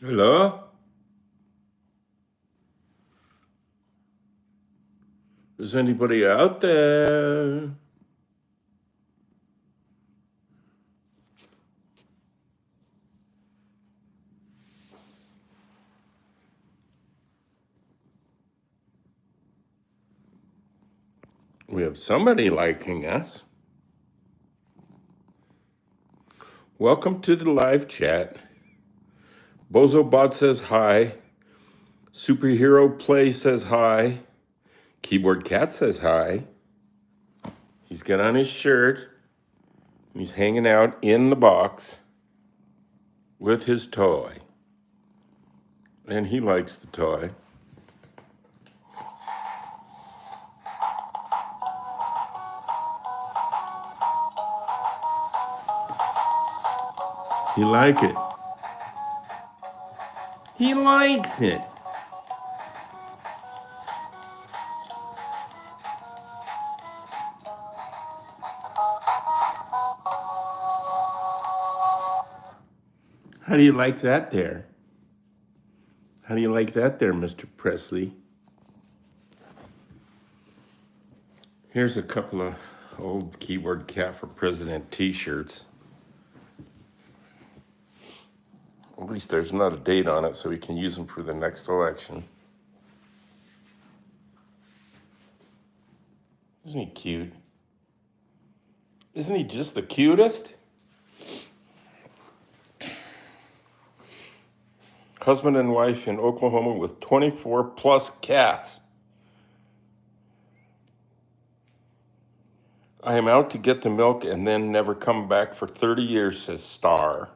Hello? Is anybody out there? We have somebody liking us. Welcome to the live chat. BozoBot says hi. Superhero Play says hi. Keyboard Cat says hi. He's got on his shirt. He's hanging out in the box with his toy. And he likes the toy. He like it. He likes it. How do you like that there? How do you like that there, Mr. Presley? Here's a couple of old Keyboard Cat for President t-shirts. At least there's not a date on it, so we can use them for the next election. Isn't he cute? Isn't he just the cutest? Husband and wife in Oklahoma with 24 plus cats. I am out to get the milk and then never come back for 30 years, says Star.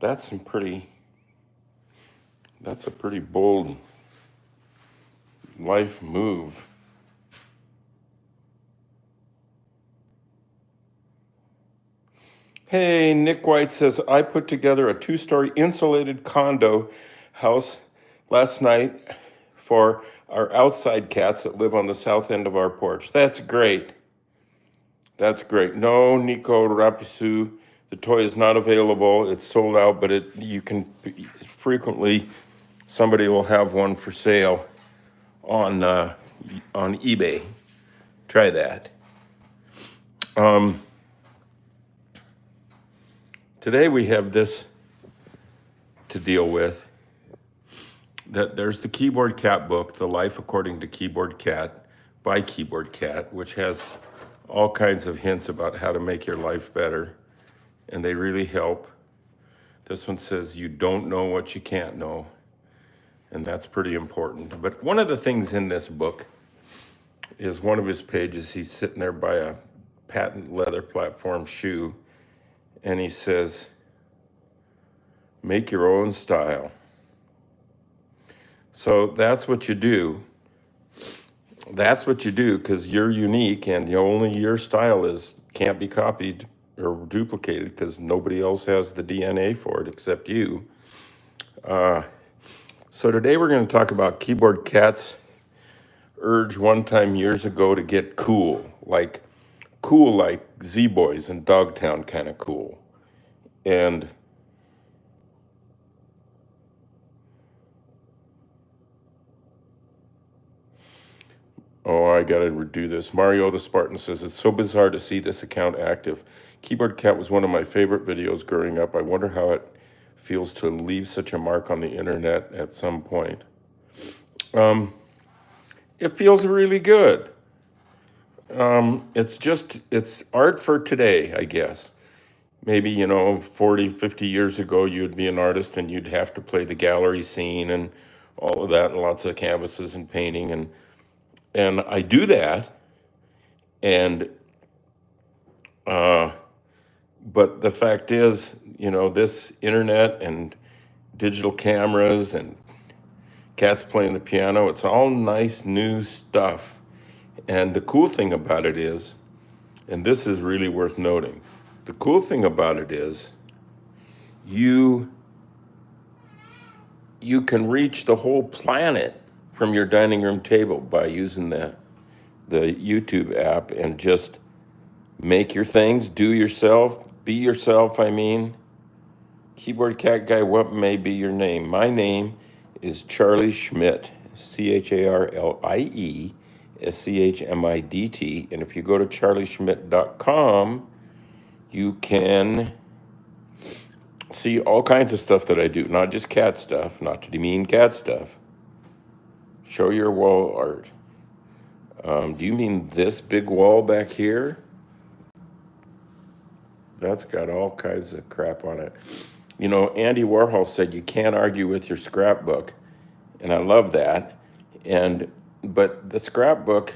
That's a pretty bold life move. Hey, Nick White says, I put together a 2-story insulated condo house last night for our outside cats that live on the south end of our porch. That's great. That's great. No, Nico Rapisu, the toy is not available. It's sold out, but you can frequently, somebody will have one for sale on eBay. Try that. Today we have this to deal with. That there's the Keyboard Cat book, The Life According to Keyboard Cat by Keyboard Cat, which has all kinds of hints about how to make your life better, and they really help. This one says you don't know what you can't know, and that's pretty important. But one of the things in this book is one of his pages, he's sitting there by a patent leather platform shoe, and he says, make your own style. So that's what you do. That's what you do because you're unique, and only your style can't be copied or duplicated because nobody else has the DNA for it except you. So today we're going to talk about Keyboard Cat's urge one time years ago to get cool like Z-Boys and Dogtown kind of cool. And oh, I gotta redo this. Mario the Spartan says, it's so bizarre to see this account active. Keyboard Cat was one of my favorite videos growing up. I wonder how it feels to leave such a mark on the internet at some point. It feels really good. It's art for today, I guess. Maybe, 40, 50 years ago, you'd be an artist and you'd have to play the gallery scene and all of that and lots of canvases and painting. And I do that. And, but the fact is, this internet and digital cameras and cats playing the piano, it's all nice new stuff. And the cool thing about it is, and this is really worth noting, the cool thing about it is you can reach the whole planet from your dining room table by using the YouTube app and just make your things, do yourself, be yourself, Keyboard Cat Guy, what may be your name? My name is Charlie Schmidt, CharlieSchmidt. And if you go to charlieschmidt.com, you can see all kinds of stuff that I do, not just cat stuff, not to demean cat stuff. Show your wall art. Do you mean this big wall back here? That's got all kinds of crap on it. You know, Andy Warhol said you can't argue with your scrapbook, and I love that. But the scrapbook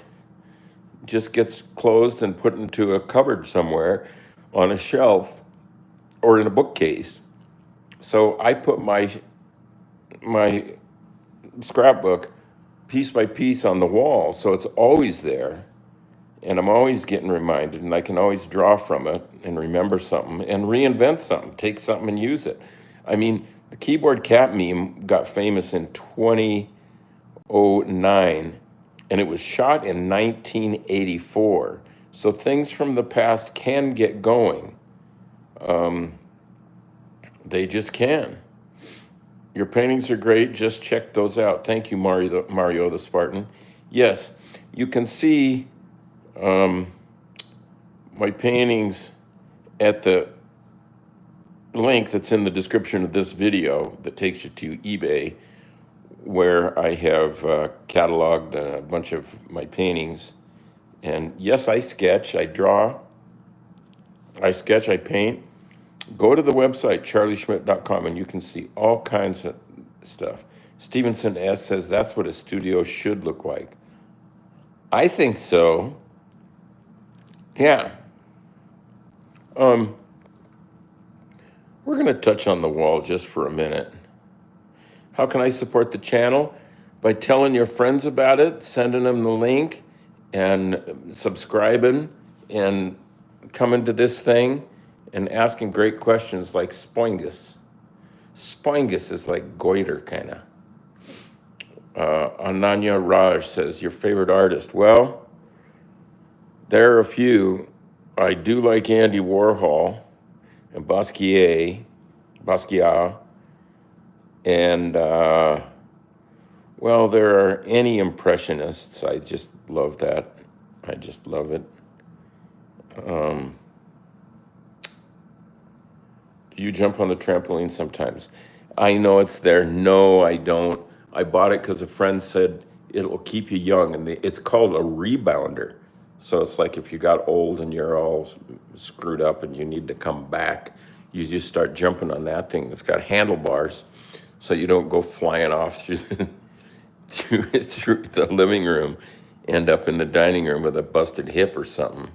just gets closed and put into a cupboard somewhere on a shelf or in a bookcase. So I put my scrapbook piece by piece on the wall, so it's always there. And I'm always getting reminded, and I can always draw from it and remember something and reinvent something, take something and use it. I mean, the keyboard cat meme got famous in 2009, and it was shot in 1984. So things from the past can get going. They just can. Your paintings are great. Just check those out. Thank you, Mario the Spartan. Yes, you can see my paintings at the link that's in the description of this video that takes you to eBay, where I have cataloged a bunch of my paintings. And yes, I sketch, I draw, I sketch, I paint. Go to the website, charlieschmidt.com, and you can see all kinds of stuff. Stevenson S. says that's what a studio should look like. I think so. Yeah. We're going to touch on the wall just for a minute. How can I support the channel? By telling your friends about it, sending them the link, and subscribing, and coming to this thing and asking great questions like Spoingus. Spoingus is like goiter, kind of. Ananya Raj says, your favorite artist? Well, there are a few. I do like Andy Warhol and Basquiat, and well, there are any impressionists. I just love that. I just love it. Do you jump on the trampoline sometimes? I know it's there. No, I don't. I bought it because a friend said it'll keep you young, and it's called a rebounder. So it's like if you got old and you're all screwed up and you need to come back, you just start jumping on that thing. It's got handlebars, so you don't go flying off through through the living room, end up in the dining room with a busted hip or something.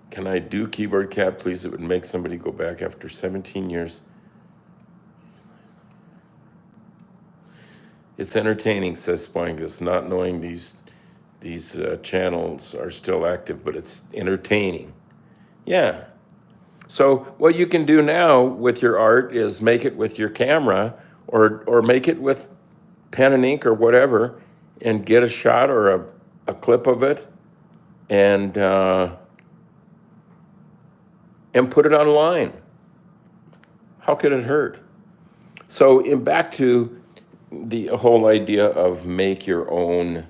Can I do Keyboard Cat, please? It would make somebody go back after 17 years. It's entertaining, says Spoingus, not knowing these channels are still active, but it's entertaining. Yeah. So what you can do now with your art is make it with your camera, or make it with pen and ink or whatever, and get a shot or a clip of it, and put it online. How could it hurt? So back to the whole idea of make your own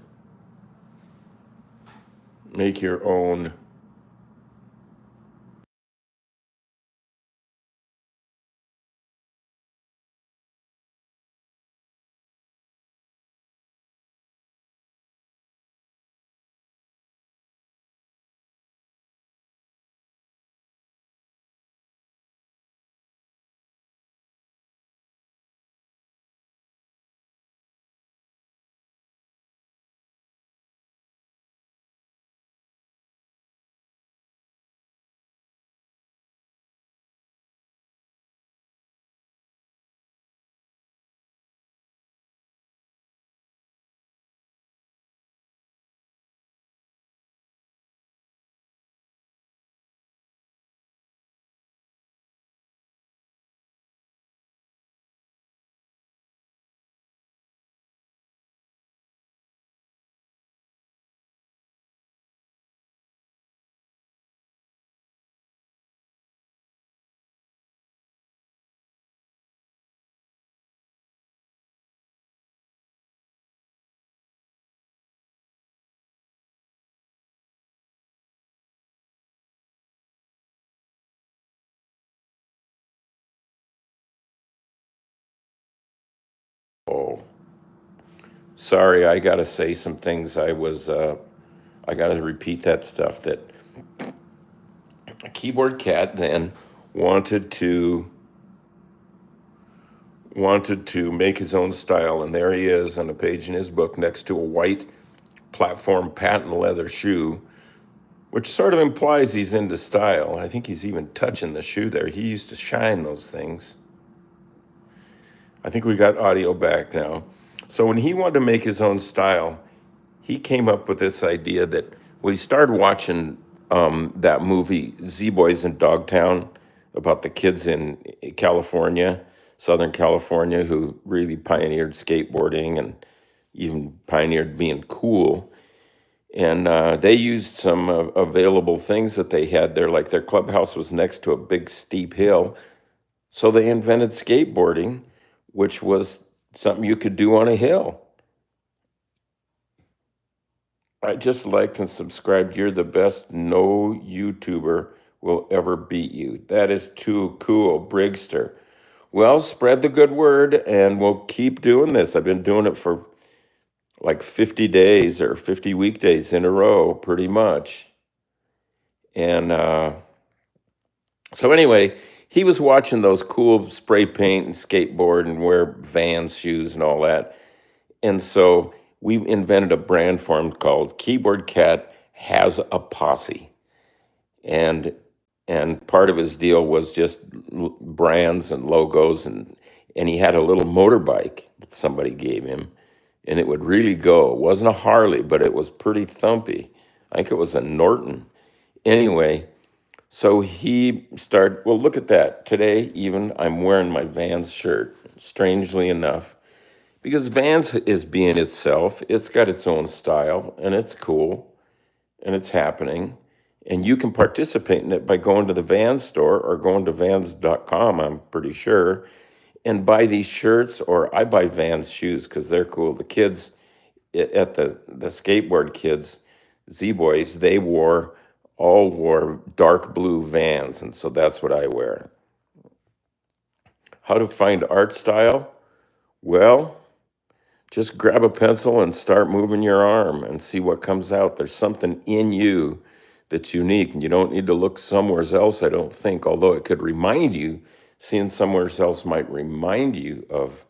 Sorry, I got to say some things. I got to repeat that stuff. That Keyboard Cat then wanted to make his own style, and there he is on a page in his book next to a white platform patent leather shoe, which sort of implies he's into style. I think he's even touching the shoe there. He used to shine those things. I think we got audio back now. So when he wanted to make his own style, he came up with this idea that, well, he started watching that movie Z Boys in Dogtown about the kids in California, Southern California, who really pioneered skateboarding and even pioneered being cool. And they used some available things that they had there, like their clubhouse was next to a big steep hill. So they invented skateboarding, which was something you could do on a hill. I just liked and subscribed. You're the best. No YouTuber will ever beat you. That is too cool, Brigster. Well, spread the good word, and we'll keep doing this. I've been doing it for like 50 days or 50 weekdays in a row, pretty much. And so anyway, he was watching those cool spray paint and skateboard and wear Vans shoes and all that. And so we invented a brand for him called Keyboard Cat Has a Posse. And part of his deal was just brands and logos, and he had a little motorbike that somebody gave him, and it would really go. It wasn't a Harley, but it was pretty thumpy. I think it was a Norton. Anyway, so he started, well, look at that. Today, even, I'm wearing my Vans shirt, strangely enough, because Vans is being itself. It's got its own style, and it's cool, and it's happening. And you can participate in it by going to the Vans store or going to Vans.com, I'm pretty sure, and buy these shirts. Or I buy Vans shoes because they're cool. The kids at the skateboard kids, Z-Boys, they all wore dark blue Vans, and so that's what I wear. How to find art style? Well, just grab a pencil and start moving your arm and see what comes out. There's something in you that's unique, and you don't need to look somewhere else, I don't think, although it could remind you. Seeing somewhere else might remind you of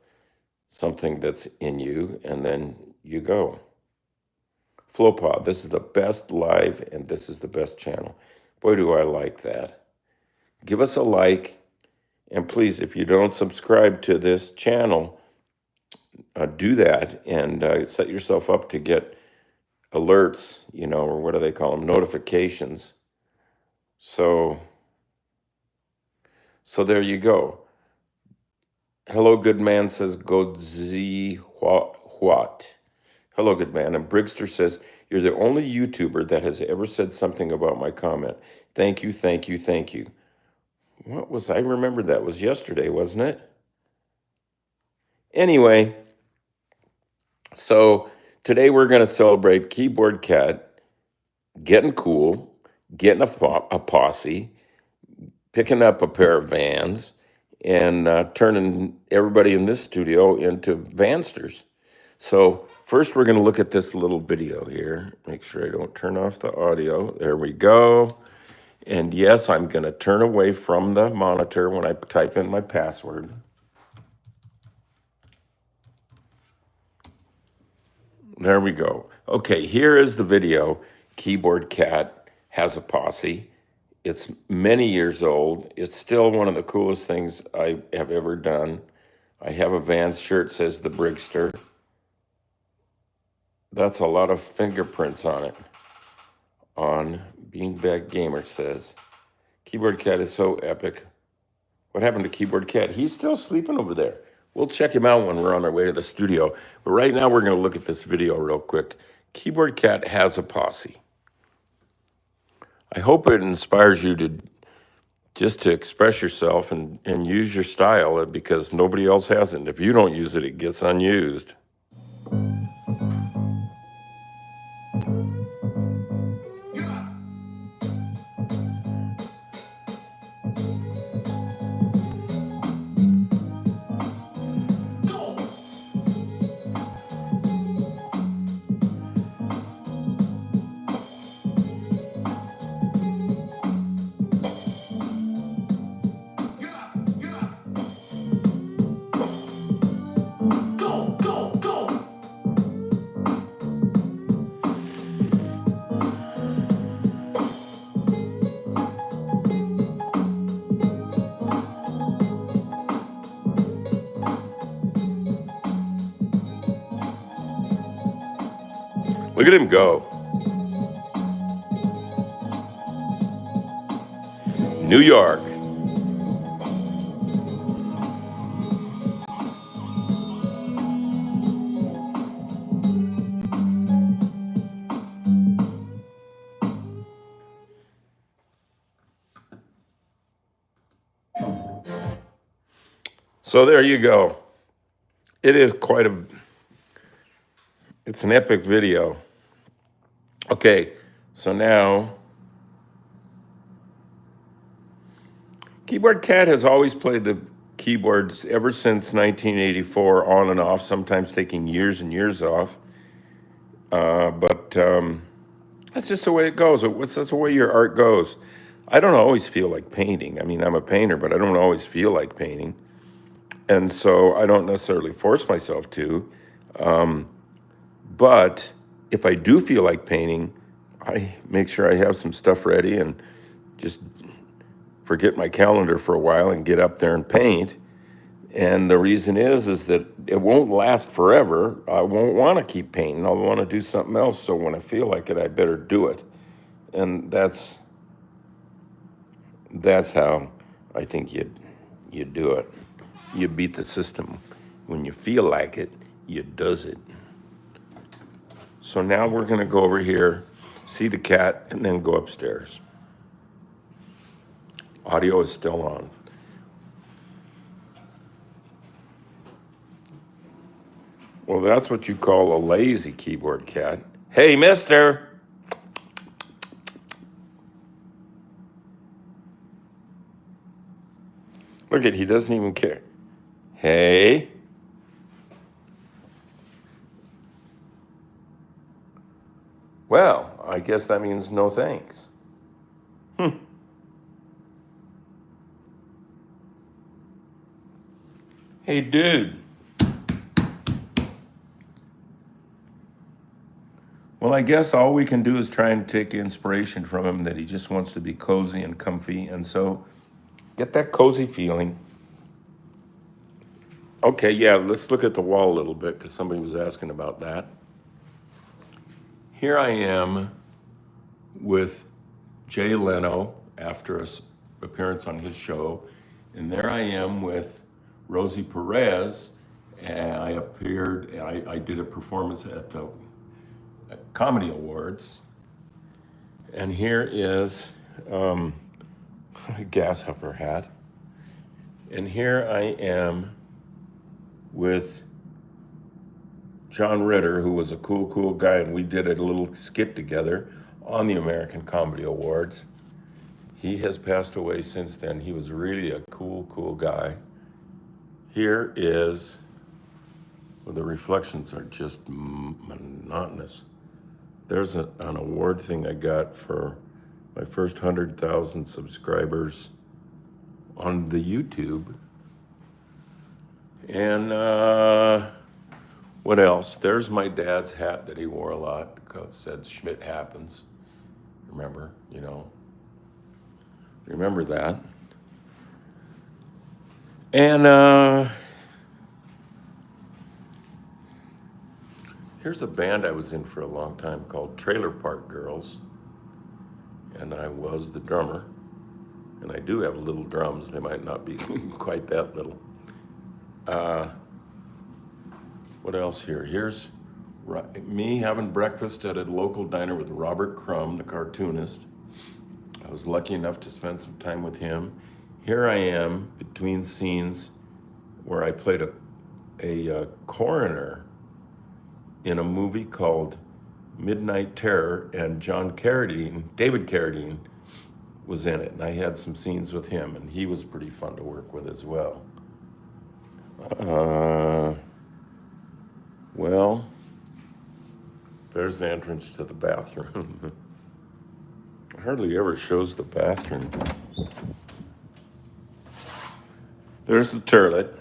something that's in you, and then you go. Flowpod, this is the best live, and this is the best channel. Boy, do I like that. Give us a like, and please, if you don't subscribe to this channel, do that, and set yourself up to get alerts, or what do they call them, notifications. So there you go. Hello, good man, says Godzi What. Hello, good man. And Brigster says, you're the only YouTuber that has ever said something about my comment. Thank you, thank you, thank you. What was, I remember that was yesterday, wasn't it? Anyway, so today we're going to celebrate Keyboard Cat getting cool, getting a posse, picking up a pair of Vans, and turning everybody in this studio into Vansters. So first we're going to look at this little video here. Make sure I don't turn off the audio. There we go. And yes, I'm going to turn away from the monitor when I type in my password. There we go. Okay, here is the video. Keyboard Cat Has a Posse. It's many years old. It's still one of the coolest things I have ever done. I have a Vans shirt, says the Brigster. That's a lot of fingerprints on it. On Beanbag Gamer says, Keyboard Cat is so epic. What happened to Keyboard Cat? He's still sleeping over there. We'll check him out when we're on our way to the studio. But right now we're going to look at this video real quick. Keyboard Cat Has a Posse. I hope it inspires you to just to express yourself and use your style, because nobody else has it. If you don't use it, it gets unused. Look at him go. New York. So there you go. It is it's an epic video. Okay, so now, Keyboard Cat has always played the keyboards ever since 1984, on and off, sometimes taking years and years off. But that's just the way it goes. That's the way your art goes. I don't always feel like painting. I mean, I'm a painter, but I don't always feel like painting. And so I don't necessarily force myself to. But if I do feel like painting, I make sure I have some stuff ready and just forget my calendar for a while and get up there and paint. And the reason is that it won't last forever. I won't want to keep painting. I'll want to do something else. So when I feel like it, I better do it. And that's how I think you do it. You beat the system. When you feel like it, you does it. So now we're going to go over here, see the cat, and then go upstairs. Audio is still on. Well, that's what you call a lazy keyboard cat. Hey, mister. Look he doesn't even care. Hey. Well, I guess that means no thanks. Hey, dude. Well, I guess all we can do is try and take inspiration from him, that he just wants to be cozy and comfy. And so get that cozy feeling. Okay, yeah, let's look at the wall a little bit because somebody was asking about that. Here I am with Jay Leno after an appearance on his show. And there I am with Rosie Perez. And I did a performance at the Comedy Awards. And here is a Grasshopper hat. And here I am with John Ritter, who was a cool guy, and we did a little skit together on the American Comedy Awards. He has passed away since then. He was really a cool guy. Here is, well, the reflections are just monotonous. There's an award thing I got for my first 100,000 subscribers on the YouTube. And what else? There's my dad's hat that he wore a lot because it said Schmidt happens. Remember, remember that. And here's a band I was in for a long time called Trailer Park Girls. And I was the drummer. And I do have little drums. They might not be quite that little. What else here? Here's me having breakfast at a local diner with Robert Crumb, the cartoonist. I was lucky enough to spend some time with him. Here I am between scenes where I played a coroner in a movie called Midnight Terror, and David Carradine was in it. And I had some scenes with him, and he was pretty fun to work with as well. Well, there's the entrance to the bathroom. Hardly ever shows the bathroom. There's the toilet.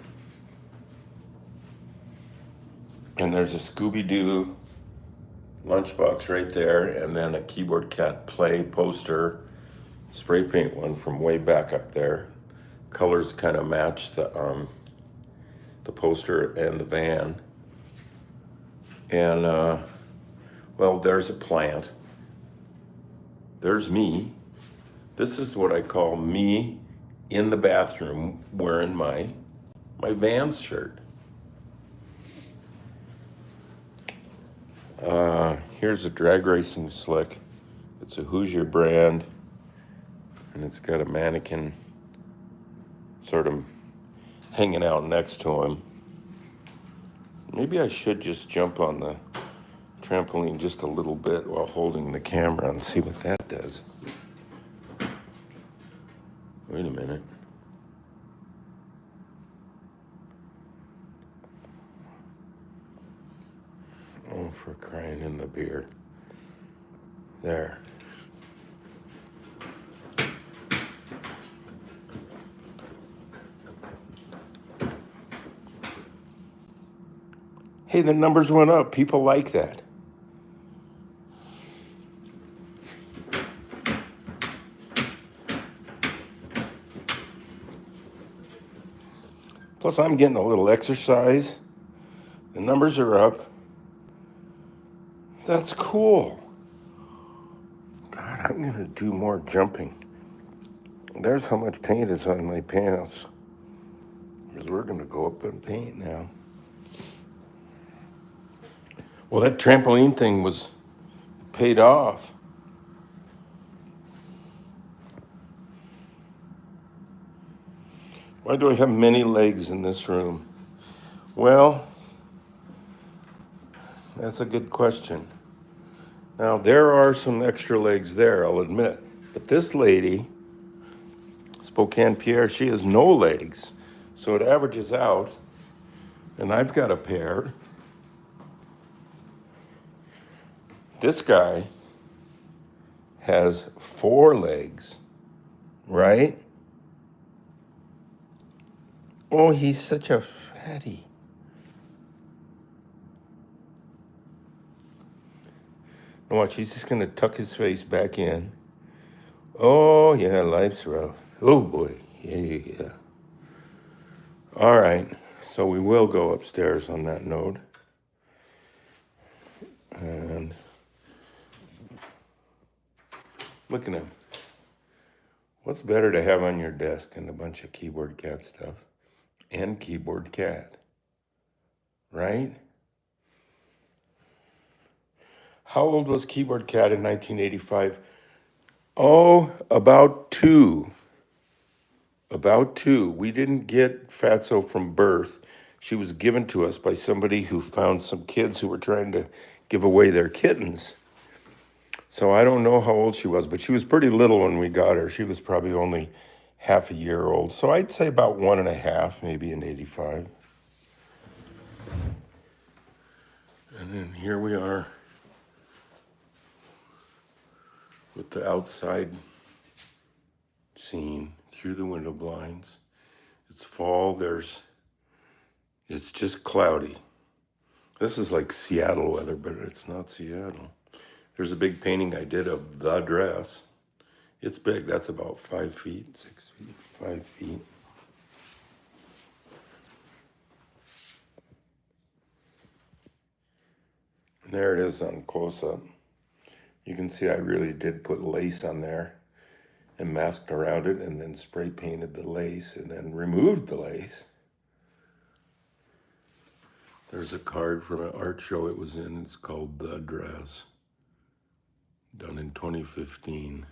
And there's a Scooby-Doo lunchbox right there, and then a Keyboard Cat Play poster, spray paint one from way back up there. Colors kind of match the poster and the van. And Well, there's a plant. There's me. This is what I call me in the bathroom wearing my Vans shirt. Here's a drag racing slick. It's a Hoosier brand, and it's got a mannequin sort of hanging out next to him. Maybe I should just jump on the trampoline just a little bit while holding the camera and see what that does. Wait a minute. Oh, for crying in the beer. There. Hey, the numbers went up. People like that. Plus, I'm getting a little exercise. The numbers are up. That's cool. God, I'm going to do more jumping. There's how much paint is on my pants. Because we're going to go up and paint now. Well, that trampoline thing was paid off. Why do I have many legs in this room? Well, that's a good question. Now, there are some extra legs there, I'll admit. But this lady, Spokane Pierre, she has no legs. So it averages out. And I've got a pair. This guy has 4 legs, right? Oh, he's such a fatty. Watch, he's just going to tuck his face back in. Oh, yeah, life's rough. Oh, boy. Yeah. All right, so we will go upstairs on that note. And look at him. What's better to have on your desk than a bunch of keyboard cat stuff? And keyboard cat, right? How old was Keyboard Cat in 1985? Oh, about 2. About 2. We didn't get Fatso from birth. She was given to us by somebody who found some kids who were trying to give away their kittens. So I don't know how old she was, but she was pretty little when we got her. She was probably only half a year old. So I'd say about 1.5, maybe in 85. And then here we are with the outside scene through the window blinds. It's fall, it's just cloudy. This is like Seattle weather, but it's not Seattle. There's a big painting I did of the dress. It's big, that's about 5 feet, 6 feet, 5 feet. And there it is on close-up. You can see I really did put lace on there and masked around it and then spray painted the lace and then removed the lace. There's a card from an art show it was in. It's called The Dress, done in 2015.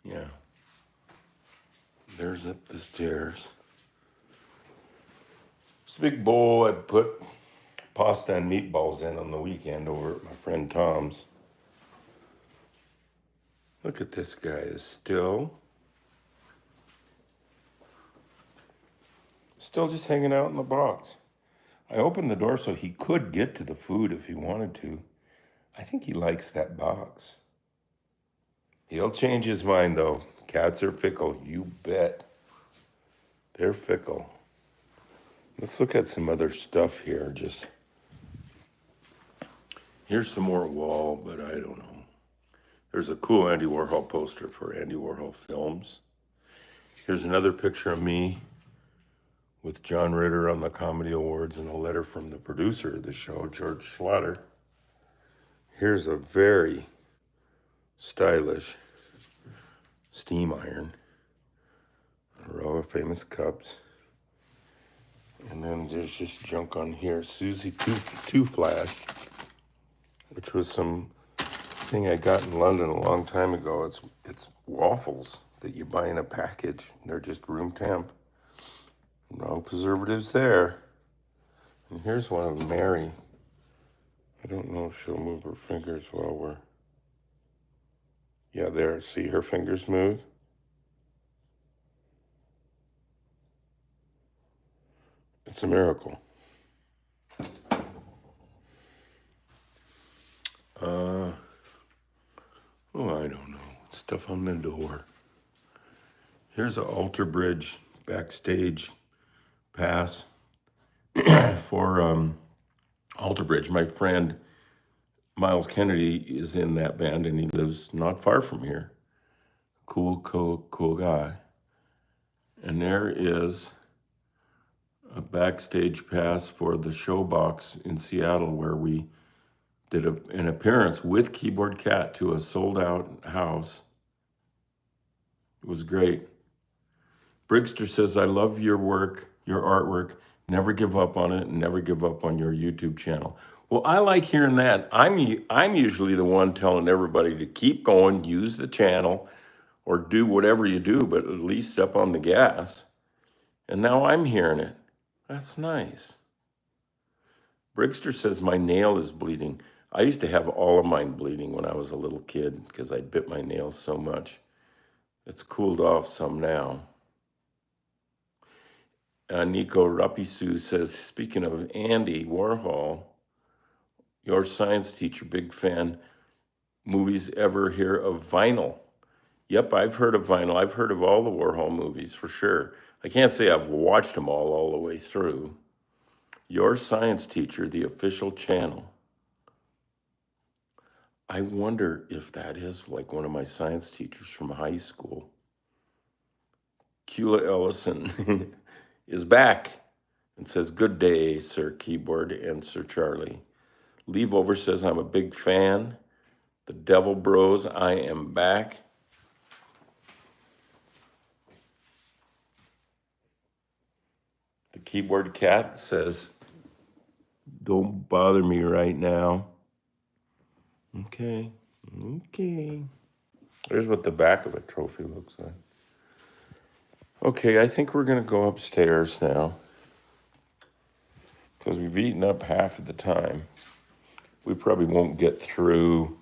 Yeah. There's up the stairs. It's a big bowl I put pasta and meatballs in on the weekend over at my friend Tom's. Look at this guy is still just hanging out in the box. I opened the door so he could get to the food if he wanted to. I think he likes that box. He'll change his mind though. Cats are fickle, you bet. They're fickle. Let's look at some other stuff here. Here's some more wall, but I don't know. There's a cool Andy Warhol poster for Andy Warhol Films. Here's another picture of me with John Ritter on the Comedy Awards and a letter from the producer of the show, George Schlatter. Here's a very stylish steam iron. A row of famous cups. And then there's just junk on here. Susie two Flash, which was some thing I got in London a long time ago. It's waffles that you buy in a package. They're just room temp. No preservatives there. And here's one of Mary. I don't know if she'll move her fingers while we're... Yeah, there. See her fingers move? It's a miracle. I don't know. Stuff on the door. Here's an Alter Bridge backstage pass for Alter Bridge. My friend Miles Kennedy is in that band, and he lives not far from here. Cool guy. And there is a backstage pass for the Showbox in Seattle, where we did an appearance with Keyboard Cat to a sold-out house. It was great. Brigster says, I love your work, your artwork. Never give up on it, and never give up on your YouTube channel. Well, I like hearing that. I'm usually the one telling everybody to keep going, use the channel, or do whatever you do, but at least step on the gas. And now I'm hearing it. That's nice. Brigster says, my nail is bleeding. I used to have all of mine bleeding when I was a little kid because I bit my nails so much. It's cooled off some now. Nico Rapisu says, speaking of Andy Warhol, your science teacher, big fan. Movies ever hear of vinyl? Yep, I've heard of vinyl. I've heard of all the Warhol movies for sure. I can't say I've watched them all the way through. Your science teacher, the official channel. I wonder if that is like one of my science teachers from high school. Kula Ellison is back and says, good day, Sir Keyboard and Sir Charlie. Leaveover says, I'm a big fan. The Devil Bros, I am back. The Keyboard Cat says, don't bother me right now. Okay. There's what the back of a trophy looks like. Okay, I think we're going to go upstairs now, because we've eaten up half of the time. We probably won't get through.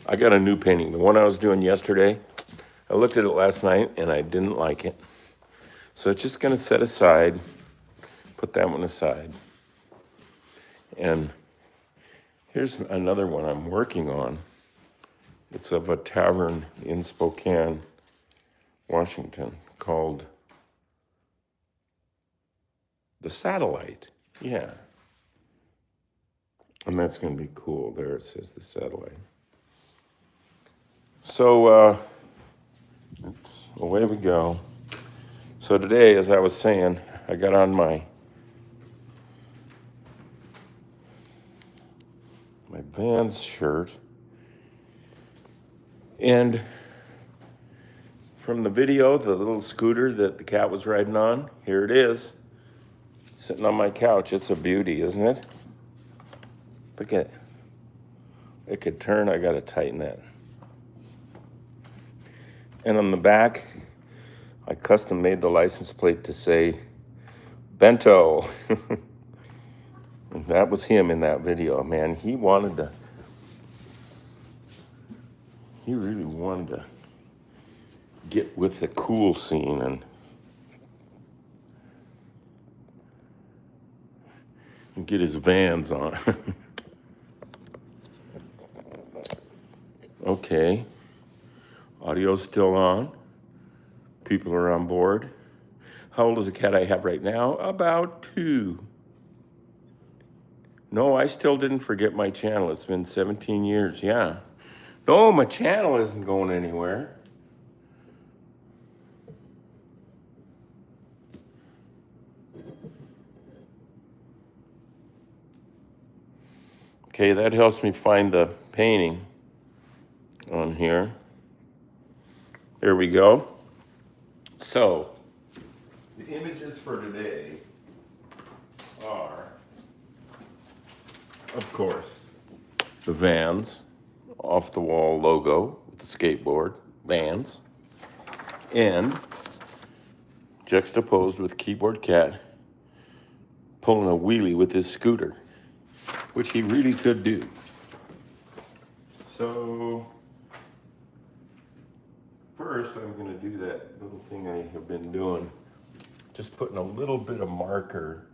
I got a new painting. The one I was doing yesterday, I looked at it last night and I didn't like it. So it's just going to set aside, put that one aside. And here's another one I'm working on. It's of a tavern in Spokane, Washington, called The Satellite. Yeah. And that's going to be cool. There it says The Satellite. So away we go. So today, as I was saying, I got on my Vans shirt, and from the video, the little scooter that the cat was riding on, here it is, sitting on my couch. It's a beauty, isn't it? Look at it. It could turn. I got to tighten that. And on the back, I custom made the license plate to say Bento. And that was him in that video, man. He really wanted to get with the cool scene and get his Vans on. Okay. Audio's still on. People are on board. How old is the cat I have right now? About 2. No, I still didn't forget my channel. It's been 17 years, yeah. No, my channel isn't going anywhere. Okay, that helps me find the painting on here. There we go. So, the images for today are, of course, the Vans off the wall logo with the skateboard, Vans, and juxtaposed with Keyboard Cat pulling a wheelie with his scooter, which he really could do. So, first I'm going to do that little thing I have been doing, just putting a little bit of marker.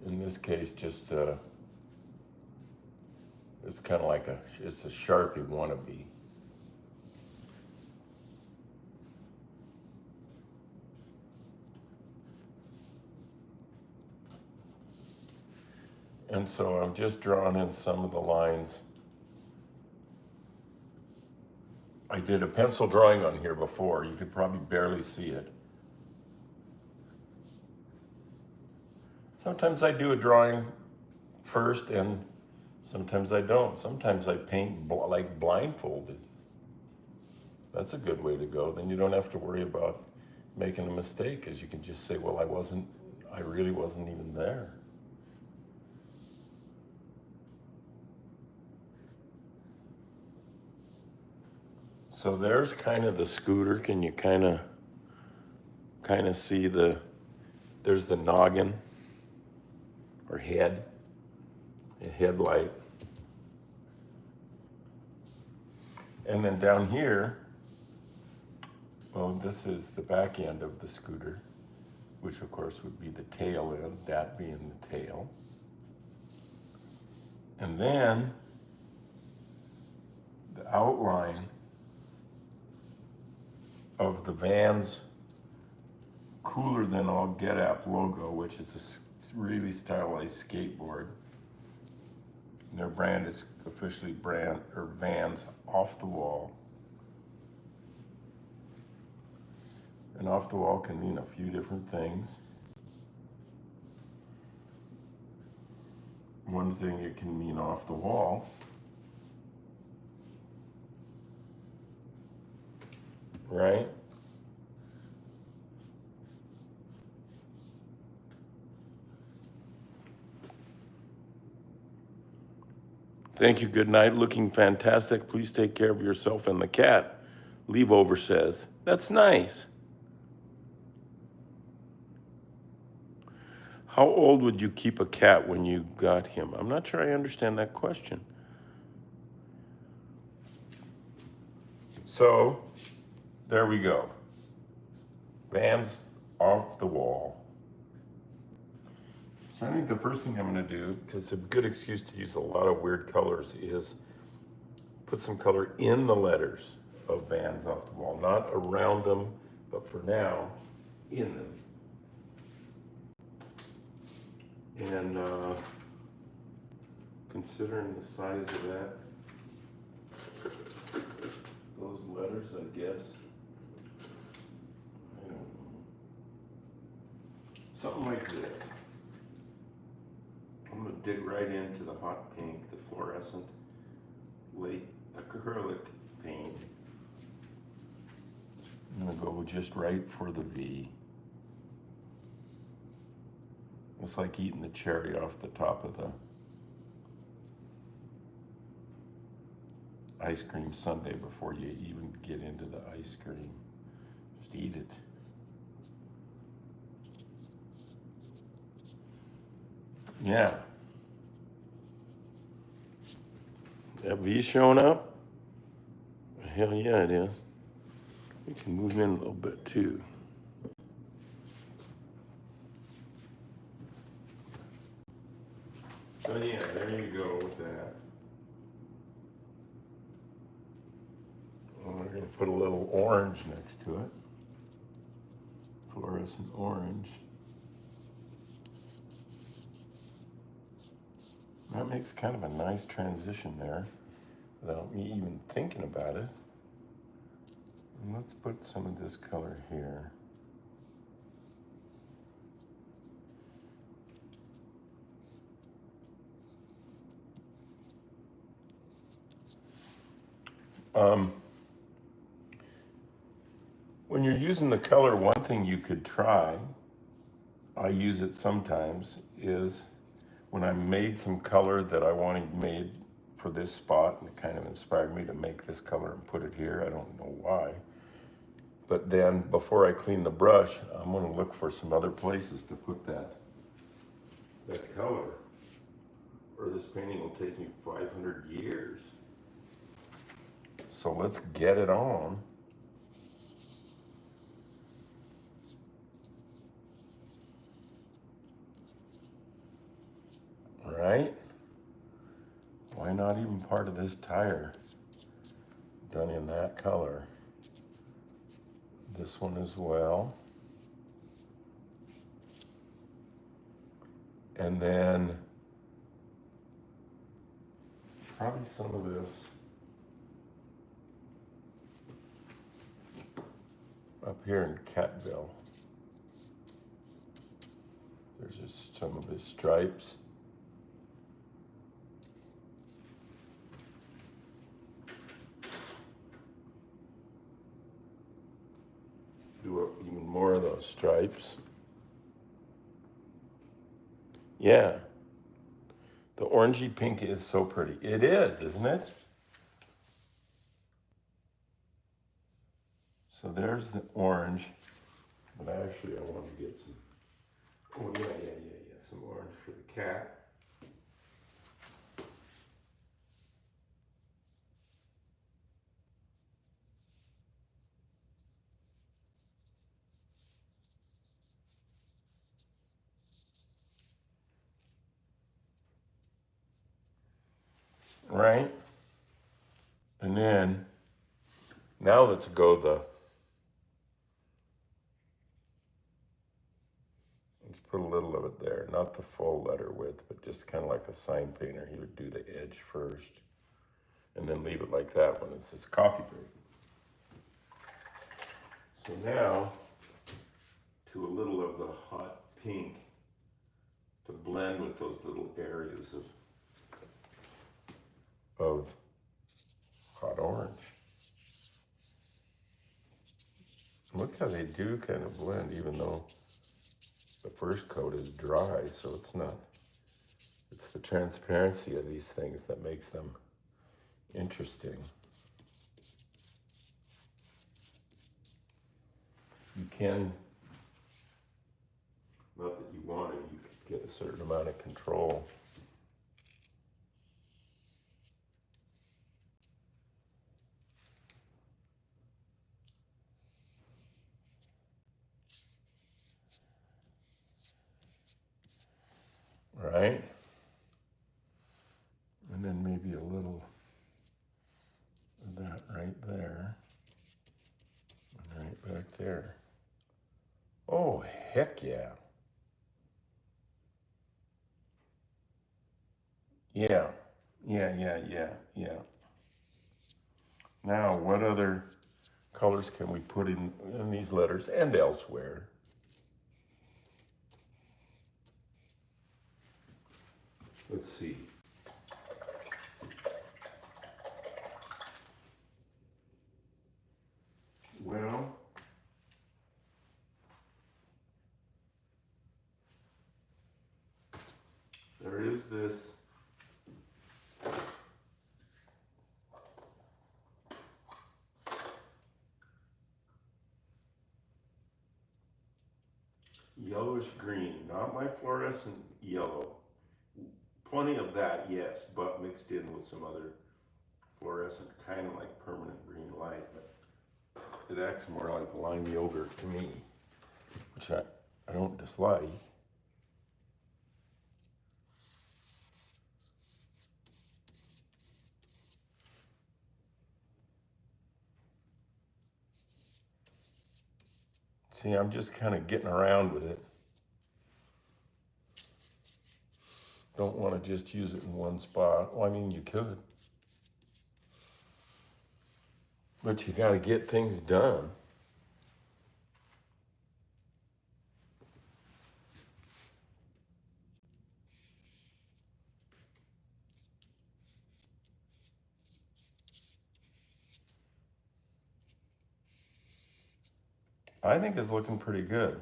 In this case, just it's kind of like it's a Sharpie wannabe. And so I'm just drawing in some of the lines. I did a pencil drawing on here before. You could probably barely see it. Sometimes I do a drawing first and sometimes I don't. Sometimes I paint like blindfolded. That's a good way to go. Then you don't have to worry about making a mistake, because you can just say, well, I really wasn't even there. So there's kind of the scooter. Can you kind of see there's the noggin or head, a headlight. And then down here, well, this is the back end of the scooter, which of course would be the tail end, that being the tail. And then the outline of the Vans Cooler Than All Get Up logo, which is a really stylized skateboard. And their brand is officially Vans Off the Wall. And off the wall can mean a few different things. One thing it can mean off the wall right? Thank you, good night. Looking fantastic. Please take care of yourself and the cat. Leave over says, that's nice. How old would you keep a cat when you got him? I'm not sure I understand that question. So, there we go. Vans off the wall. So I think the first thing I'm going to do, because it's a good excuse to use a lot of weird colors, is put some color in the letters of Vans off the wall. Not around them, but for now, in them. And considering the size of that, those letters, I guess, I don't know, something like this. I'm going to dig right into the hot pink, the fluorescent late acrylic paint. I'm going to go just right for the V. It's like eating the cherry off the top of the ice cream sundae before you even get into the ice cream. Just eat it. Yeah. That V showing up? Hell yeah, it is. We can move in a little bit too. So yeah, there you go with that. Well, we're going to put a little orange next to it. Fluorescent orange. That makes kind of a nice transition there without me even thinking about it. And let's put some of this color here. When you're using the color, one thing you could try, I use it sometimes, is when I made some color that I wanted made for this spot, and it kind of inspired me to make this color and put it here. I don't know why. But then before I clean the brush, I'm going to look for some other places to put that color. Or this painting will take me 500 years. So let's get it on. Right? Why not even part of this tire done in that color? This one as well. And then probably some of this up here in Catville. There's just some of his stripes. Do even more of those stripes. Yeah. The orangey pink is so pretty. It is, isn't it? So there's the orange. But actually I want to get some, oh yeah, some orange for the cat. Right? And then, now let's go let's put a little of it there. Not the full letter width, but just kind of like a sign painter. He would do the edge first and then leave it like that when it's his coffee break. So now, to a little of the hot pink to blend with those little areas of hot orange. Look how they do kind of blend, even though the first coat is dry, so it's not, it's the transparency of these things that makes them interesting. You can, not that you want it, you could get a certain amount of control. Right? And then maybe a little of that right there. And right back there. Oh, heck yeah. Yeah. Now, what other colors can we put in these letters and elsewhere? Let's see. Well, there is this yellowish green, not my fluorescent yellow. Plenty of that, yes, but mixed in with some other fluorescent, kind of like permanent green light, but it acts more like lime yogurt to me, which I don't dislike. See, I'm just kind of getting around with it. Don't want to just use it in one spot. Well, I mean, you could. But you got to get things done. I think it's looking pretty good.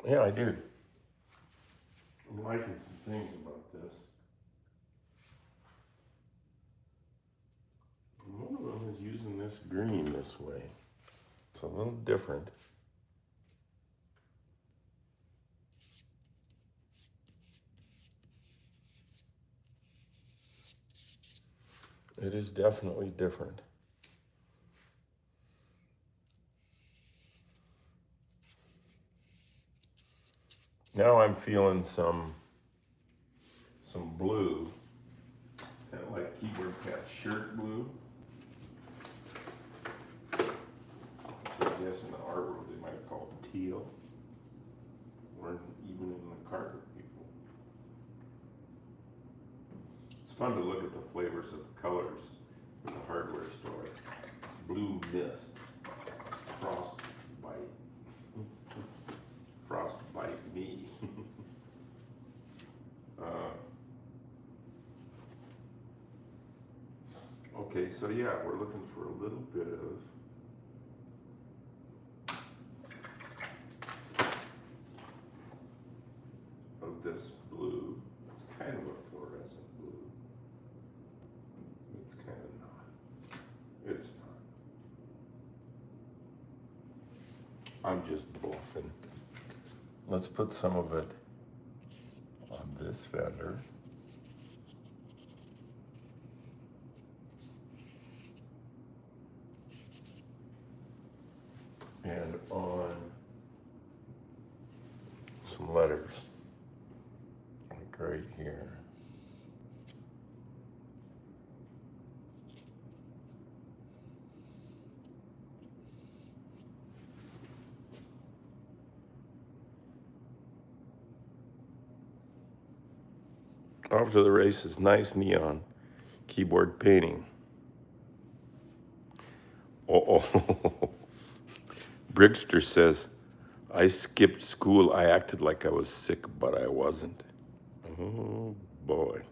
Yeah, I do. I'm liking some things about this. One of them is using this green this way. It's a little different. It is definitely different. Now I'm feeling some blue, kind of like Keyboard Cat shirt blue. Which I guess in the art world they might call it teal, or even in the carpet people. It's fun to look at the flavors of the colors in the hardware store. Blue mist, frostbite, frostbite me. Okay, so yeah, we're looking for a little bit of this blue. It's kind of a fluorescent blue. It's kind of not. It's not. I'm just bluffing. Let's put some of it on this fender. And on some letters, like right here. Off to the races, nice neon keyboard painting. Oh, Brigster says, I skipped school. I acted like I was sick, but I wasn't. Oh, boy.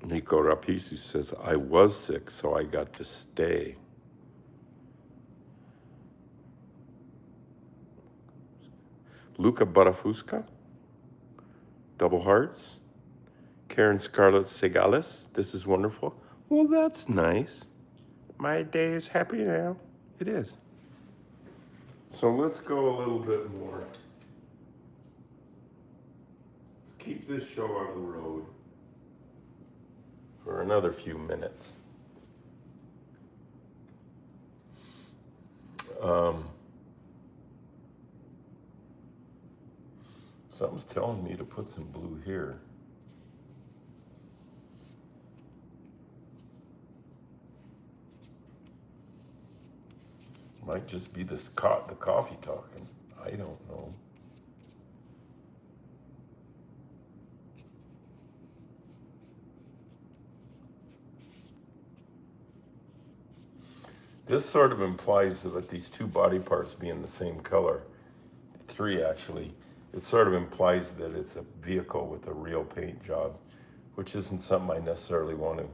Nico Rapisu says, I was sick, so I got to stay. Luca Barafusca, double hearts. Karen Scarlett Segales, this is wonderful. Well, that's nice. My day is happy now. It is. So let's go a little bit more. Let's keep this show on the road for another few minutes. Something's telling me to put some blue here. Might just be the coffee talking. I don't know. This sort of implies that with these two body parts being the same color, three actually, it sort of implies that it's a vehicle with a real paint job, which isn't something I necessarily want to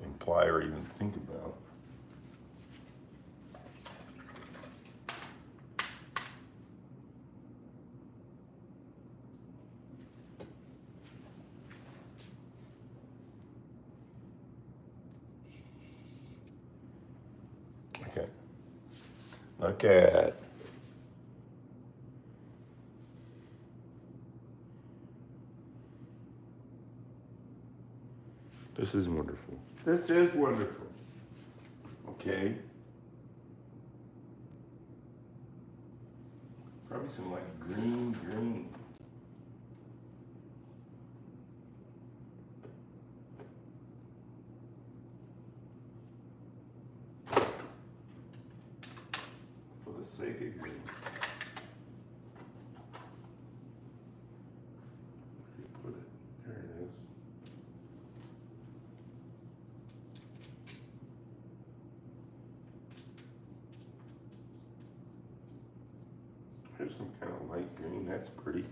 imply or even think about. Okay. Look at. This is wonderful. This is wonderful. Okay. Probably some like green. For the sake of green. Where do you put it? There it is. Here's some kind of light green. That's pretty.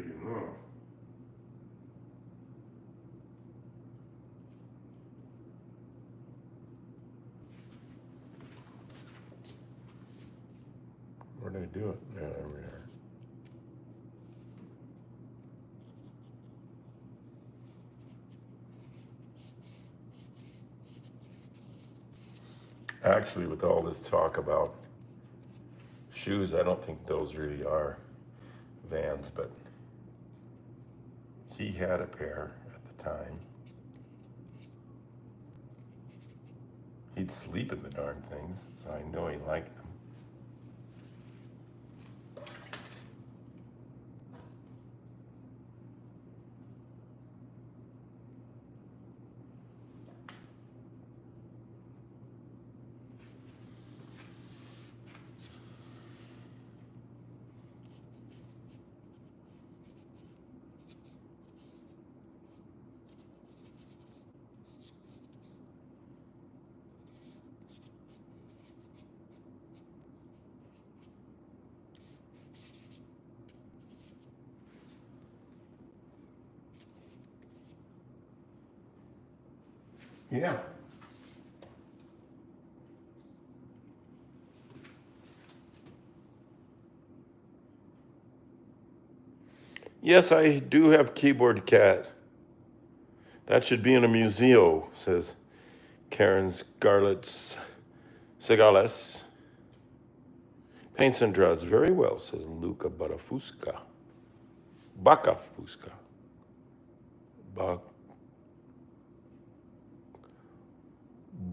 big enough. Where did I do it? Yeah, there we are. Actually, with all this talk about shoes, I don't think those really are Vans, but he had a pair at the time. He'd sleep in the darn things, so I know he liked them. Yeah. Yes, I do have Keyboard Cat. That should be in a museum, says Karen Scarlett's Cigales. Paints and draws very well, says Luca Barafusca. Bacafusca.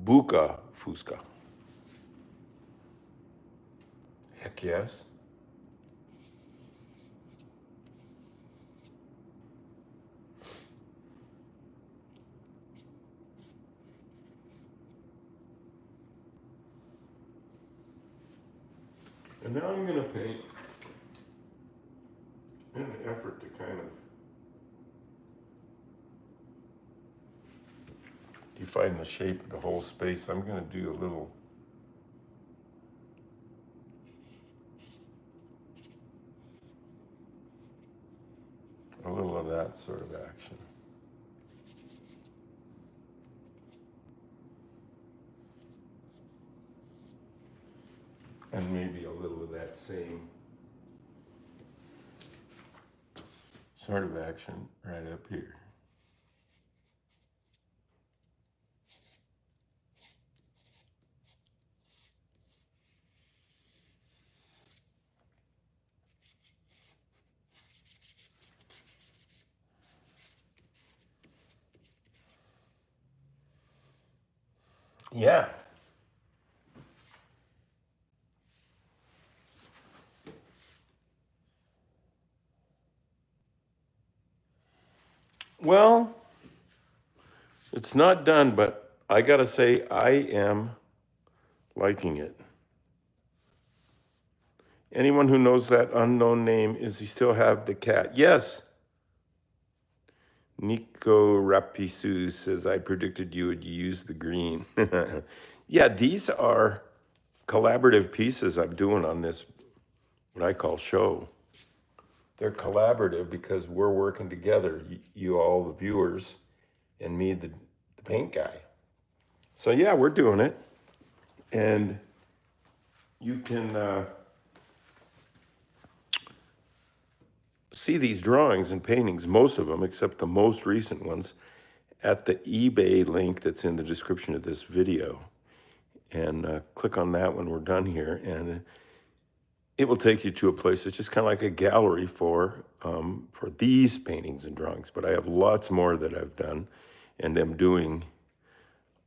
Buca Fusca. Heck yes. And now I'm going to paint in an effort to kind of define the shape of the whole space. I'm going to do a little of that sort of action. And maybe a little of that same sort of action right up here. Yeah. Well, it's not done, but I gotta say, I am liking it. Anyone who knows that unknown name, is he still have the cat? Yes. Nico Rapisu says, I predicted you would use the green. Yeah, these are collaborative pieces I'm doing on this, what I call show. They're collaborative because we're working together, you all the viewers, and me, the paint guy. So yeah, we're doing it. And you can see these drawings and paintings, most of them, except the most recent ones, at the eBay link that's in the description of this video. And click on that when we're done here, and it will take you to a place that's just kind of like a gallery for these paintings and drawings. But I have lots more that I've done and am doing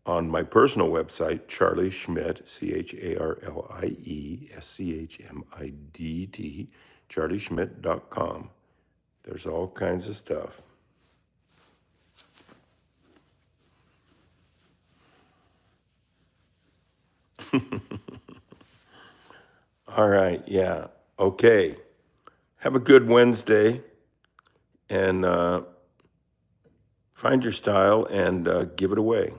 on my personal website, Charlie Schmidt, CharlieSchmidt, charlieschmidt.com. There's all kinds of stuff. All right, yeah, okay. Have a good Wednesday, and find your style and give it away.